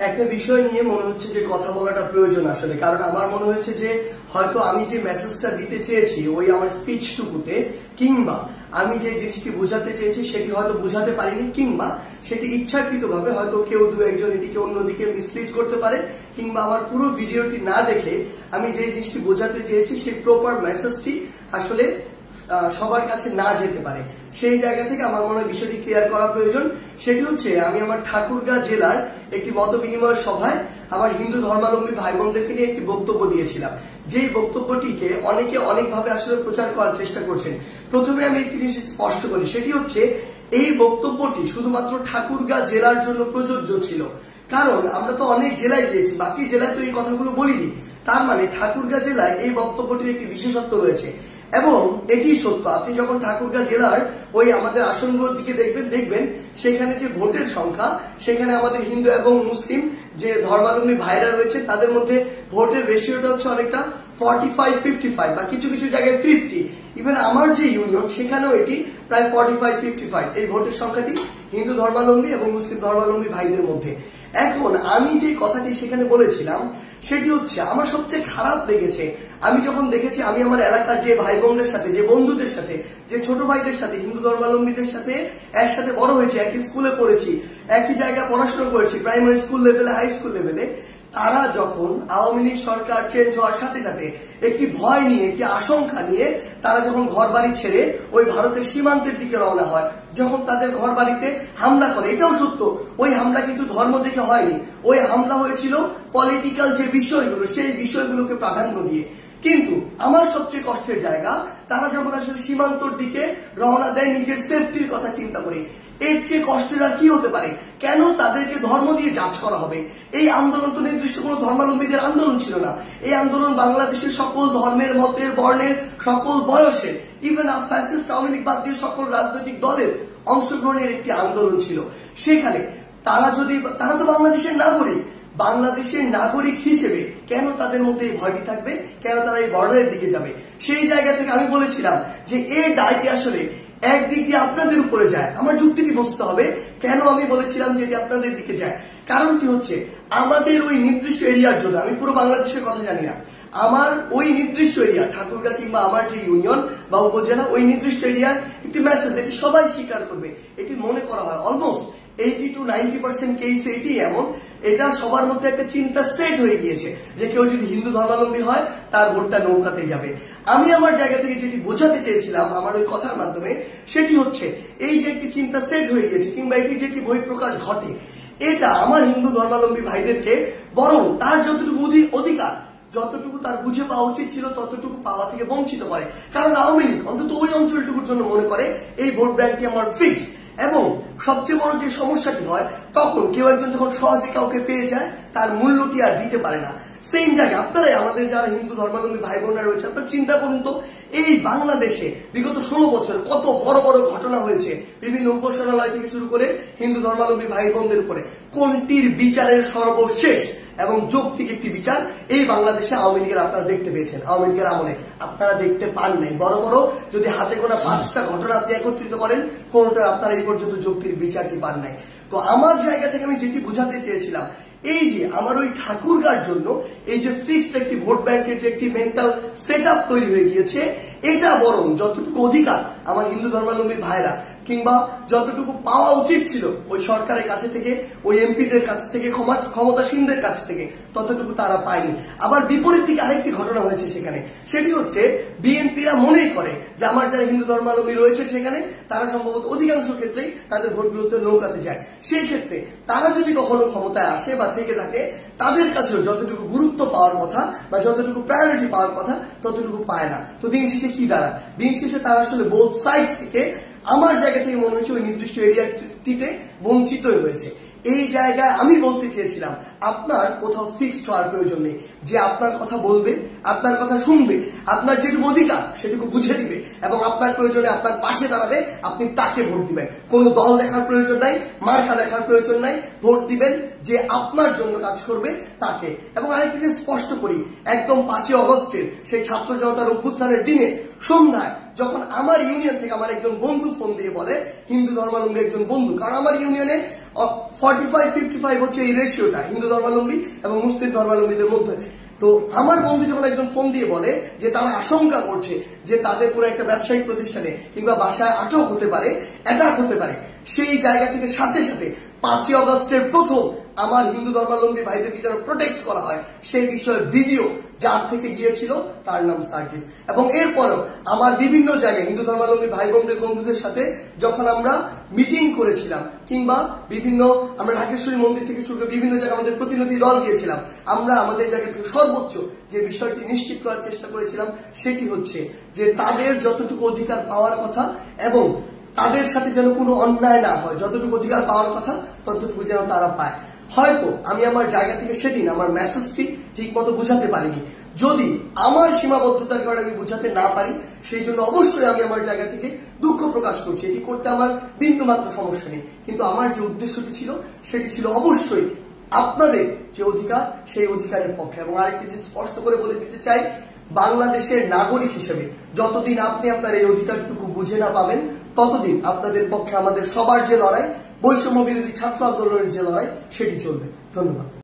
একটা বিষয় নিয়ে মনে হচ্ছে যে কথা বলাটা প্রয়োজন আসলে, কারণ আমার মনে হয়েছে যে হয়তো আমি যে মেসেজটা দিতে চেয়েছি ওই আমার স্পিচটুকুতে, কিংবা আমি যে জিনিসটি বোঝাতে চেয়েছি সেটি হয়তো বোঝাতে পারিনি, কিংবা সেটি ইচ্ছাকৃতভাবে হয়তো কেউ দু একজন এটিকে অন্যদিকে মিসলিড করতে পারে, কিংবা আমার পুরো ভিডিওটি না দেখে আমি যে জিনিসটি বোঝাতে চেয়েছি সেই প্রপার মেসেজটি আসলে সবার কাছে না যেতে পারে। সেই জায়গা থেকে আমার মনে হয় বিষয়টি ক্লিয়ার করা প্রয়োজন। সেটি হচ্ছে, আমি আমার ঠাকুরগাঁ জেলার একটি মত বিনিময় সভায় আমার হিন্দু ধর্মাবলম্বী ভাই বোনদেরকে নিয়ে একটি বক্তব্য দিয়েছিলাম, যেই বক্তব্যটিকে অনেকে অনেকভাবে আসলে প্রচার করার চেষ্টা করছেন। প্রথমে আমি একটি জিনিস স্পষ্ট করি, সেটি হচ্ছে এই বক্তব্যটি শুধুমাত্র ঠাকুরগাঁ জেলার জন্য প্রযোজ্য ছিল, কারণ আমরা তো অনেক জেলায় গিয়েছি, বাকি জেলায় তো এই কথাগুলো বলিনি। তার মানে ঠাকুরগাঁ জেলায় এই বক্তব্যটির একটি বিশেষত্ব রয়েছে, এবং এটি সত্য। আপনি যখন ঠাকুরগাঁ জেলার ওই আমাদের আসনগুলোর দিকে দেখবেন সেখানে যে ভোটের সংখ্যা, সেখানে আমাদের হিন্দু এবং মুসলিম যে ধর্মাবলম্বী ভাইরা রয়েছে তাদের মধ্যে ভোটের রেশিওটা হচ্ছে অনেকটা 45-55 বা কিছু কিছু জায়গায় 50। ইভেন আমার যে ইউনিয়ন সেখানেও এটি প্রায় 45-55 এই ভোটের সংখ্যাটি হিন্দু ধর্মাবলম্বী এবং মুসলিম ধর্মাবলম্বী ভাইদের মধ্যে। এখন আমি যে কথাটি সেখানে বলেছিলাম সেটি হচ্ছে, আমার সবচেয়ে খারাপ লেগেছে আমি যখন দেখেছি আমি আমার এলাকার যে ভাই বোনদের সাথে, যে বন্ধুদের সাথে, যে ছোট ভাইদের সাথে, হিন্দু ধর্মাবলম্বীদের সাথে একসাথে বড় হয়েছে, একই স্কুলে পড়েছি, একই জায়গায় পড়াশোনা করেছি, প্রাইমারি স্কুল লেভেলে, হাই স্কুল লেভেলে, তারা যখন আওয়ামী লীগ সরকার চেঞ্জ হওয়ার সাথে সাথে একটি ভয় নিয়ে, একটি আশঙ্কা নিয়ে তারা যখন ঘর বাড়ি ছেড়ে ওই ভারতের সীমান্তের দিকে রওনা হয়, যখন তাদের ঘর বাড়িতে হামলা করে, এটাও সত্য, ওই হামলা কিন্তু ধর্ম দেখে হয়নি, ওই হামলা হয়েছিল পলিটিক্যাল যে বিষয়গুলো সেই বিষয়গুলোকে প্রাধান্য দিয়ে। কিন্তু আমার সবচেয়ে কষ্টের জায়গা, তারা যখন আসলে সীমান্তর দিকে রওনা দেয় নিজের সেফটির কথা চিন্তা করে, এর চেয়ে কষ্টের আর কি হতে পারে? কেন তাদেরকে ধর্ম দিয়ে জাজ করা হবে? এই আন্দোলন তো নির্দিষ্ট কোনো ধর্মাবলম্বীদের আন্দোলন ছিল না, এই আন্দোলন বাংলাদেশের সকল ধর্মের, মতের, বর্ণের, সকল বয়সের, ইভেন ফ্যাসিস্ট আওয়ামী লীগ বাদ দিয়ে সকল রাজনৈতিক দলের অংশগ্রহণের একটি আন্দোলন ছিল। সেখানে তারা তো বাংলাদেশের নাগরিক, বাংলাদেশের নাগরিক হিসেবে কেন তাদের মধ্যে এই ভয়টি থাকবে? কেন তারা এই বর্ডারের দিকে যাবে? সেই জায়গা থেকে আমি বলেছিলাম যে এই দায়টি আসলে একদিক দিয়ে আপনাদের উপরে যায়। আমার যুক্তিটি বুঝতে হবে কেন আমি বলেছিলাম যে এটি আপনাদের দিকে যায়। কারণটি হচ্ছে, আমাদের ওই নির্দিষ্ট এরিয়ার জন্য, আমি পুরো বাংলাদেশের কথা জানি না, আমার ওই নির্দিষ্ট এরিয়া ঠাকুরগাঁ কিংবা আমার যে ইউনিয়ন বা উপজেলা, ওই নির্দিষ্ট এরিয়ার একটি মেসেজ, এটি সবাই স্বীকার করবে, এটি মনে করা হয় অলমোস্ট 80-90% কেসে এটি এমন, এটা সবার মধ্যে একটা চিন্তা সেট হয়ে গিয়েছে যে কেউ যদি হিন্দু ধর্মাবলম্বী হয় তার ভোটটা নৌকাতে যাবে। আমি আমার জায়গা থেকে যেটি বোঝাতে চেয়েছিলাম আমার ওই কথার মাধ্যমে, সেটি হচ্ছে এই যে একটি চিন্তা সেট হয়ে গিয়েছে, কিংবা এটি যে একটি বহিঃপ্রকাশ ঘটে, এটা আমার হিন্দু ধর্মাবলম্বী ভাইদেরকে বরং তার যতটুকু অধিকার, যতটুকু তার বুঝে পাওয়া উচিত ছিল ততটুকু পাওয়া থেকে বঞ্চিত করে। কারণ আওয়ামী লীগ অন্তত ওই অঞ্চলটুকুর জন্য মনে করে এই ভোট ব্যাংকটি আমার ফিক্সড। এবং সবচেয়ে বড় যে সমস্যাটি হয়, তখন কেউ একজন যখন সহজে কাউকে পেয়ে যায় তার মূল্যটি আর দিতে পারে না। সেম জায়গায় আপনারাই, আমাদের যারা হিন্দু ধর্মাবলম্বী ভাই বোনরা রয়েছে, আপনারা চিন্তা করুন তো, এই বাংলাদেশে বিগত 16 বছর কত বড় বড় ঘটনা হয়েছে, বিভিন্ন উপাসনালয় থেকে শুরু করে হিন্দু ধর্মাবলম্বী ভাই বোনদের উপরে, কোনটির বিচারের সর্বশেষ এবং যৌক্তিক একটি বিচার এই বাংলাদেশে আওয়ামী লীগের আপনারা দেখতে পেয়েছেন? আওয়ামী লীগের আমলে আপনারা দেখতে পান নাই। বড় বড় যদি হাতে গোনা 5টা ঘটনা আপনি একত্রিত করেন, কোনটার আপনারা এই পর্যন্ত যৌক্তিক বিচারটি পান নাই। তো আমার জায়গা থেকে আমি যেটি বোঝাতে চেয়েছিলাম, এই যে আমার ওই ঠাকুরগাঁর জন্য এই যে ফিক্সড একটি ভোট ব্যাংকের যে একটি মেন্টাল সেট আপ তৈরি হয়ে গিয়েছে, এটা বরং যতটুকু অধিকার আমার হিন্দু ধর্মাবলম্বী ভাইরা, কিংবা যতটুকু পাওয়া উচিত ছিল ওই সরকারের কাছে থেকে, ওই এমপিদের কাছ থেকে, ক্ষমতাসীনদের কাছ থেকে, ততটুকু তারা পায়নি। আবার বিপরীত দিকে আরেকটি ঘটনা হয়েছে সেখানে, সেটি হচ্ছে বিএনপিরা মনেই করে যে আমার যারা হিন্দু ধর্মাবলম্বী রয়েছে সেখানে তারা সম্ভবত অধিকাংশ ক্ষেত্রেই তাদের ভোটগুলোতে নৌকাতে যায়। সেই ক্ষেত্রে তারা যদি কখনো ক্ষমতায় আসে বা থেকে থাকে, তাদের কাছেও যতটুকু গুরুত্ব পাওয়ার কথা বা যতটুকু প্রায়োরিটি পাওয়ার কথা ততটুকু পায় না। তো দিন শেষে কি দাঁড়ায়? দিন শেষে তারা আসলে বোথ সাইড থেকে, আমার জায়গা থেকে মনে হচ্ছে ওই নির্দিষ্ট এরিয়াটিতে বঞ্চিত হয়েছে। এই জায়গায় আমি বলতে চেয়েছিলাম, আপনার কোথাও ফিক্সড হওয়ার প্রয়োজন নেই, যে আপনার কথা বলবে, আপনার কথা শুনবে, আপনার যেটুকু অধিকার সেটুকু বুঝে দিবে এবং আপনার প্রয়োজনে আপনার পাশে দাঁড়াবে, আপনি তাকে ভোট দিবেন। কোনো দল দেখার প্রয়োজন নাই, মার্কা দেখার প্রয়োজন নাই, ভোট দিবেন যে আপনার জন্য কাজ করবে তাকে। এবং আরেকটি যে স্পষ্ট করি, একদম 5ই অগস্টের সেই ছাত্র জনতার অভ্যুত্থানের দিনে সন্ধ্যায় যখন আমার ইউনিয়ন থেকে আমার একজন বন্ধু ফোন দিয়ে বলে, হিন্দু ধর্মাবলম্বী একজন বন্ধু, কারণ আমার ইউনিয়নে 45-55 হচ্ছে এই রেশিওটা হিন্দু ধর্মাবলম্বী এবং মুসলিম ধর্মাবলম্বীদের মধ্যে। তো আমার বন্ধু যখন একজন ফোন দিয়ে বলে যে তারা আশঙ্কা করছে যে তাদের পুরো একটা ব্যবসায়িক প্রতিষ্ঠানে কিংবা বাসায় আটক হতে পারে, অ্যাটাক হতে পারে, সেই জায়গা থেকে সাথে সাথে 5ই অগস্টের প্রথম আমার হিন্দু ধর্মাবলম্বী ভাইদেরকে যেন প্রোটেক্ট করা হয় সেই বিষয়ের ভিডিও যার থেকে গিয়েছিল তার নাম সার্জিস। এবং এরপরও আমার বিভিন্ন জায়গায় হিন্দু ধর্মাবলম্বী ভাই বোনদের বন্ধুদের সাথে যখন আমরা মিটিং করেছিলাম কিংবা বিভিন্ন আমরা ঢাকেশ্বরী মন্দির থেকে শুরু করে বিভিন্ন জায়গায় আমাদের প্রতিনিধি দল গিয়েছিলাম, আমরা আমাদের জায়গা থেকে সর্বোচ্চ যে বিষয়টি নিশ্চিত করার চেষ্টা করেছিলাম সেটি হচ্ছে যে তাদের যতটুকু অধিকার পাওয়ার কথা এবং তাদের সাথে যেন কোনো অন্যায় না হয়, যতটুকু অধিকার পাওয়ার কথা ততটুকু যেন তারা পায়। হয়তো আমি আমার জায়গা থেকে সেদিন আমার মেসেজটি ঠিক মতো বুঝাতে পারিনি, যদি আমার সীমাবদ্ধতার কারণে আমি বুঝাতে না পারি সেই জন্য অবশ্যই আমি আমার জায়গা থেকে দুঃখ প্রকাশ করছি, এটি করতে আমার বিন্দুমাত্র সমস্যা নেই। কিন্তু আমার যে উদ্দেশ্যটি ছিল সেটি ছিল অবশ্যই আপনাদের যে অধিকার সেই অধিকারের পক্ষে। এবং আরেকটি যে স্পষ্ট করে বলে দিতে চাই, বাংলাদেশের নাগরিক হিসেবে যতদিন আপনি আপনার এই অধিকারটুকু বুঝে না পাবেন ততদিন আপনাদের পক্ষে আমাদের সবার যে লড়াই, বৈষম্য বিরোধী ছাত্র আন্দোলনের যে লড়াই, সেটি চলবে। ধন্যবাদ।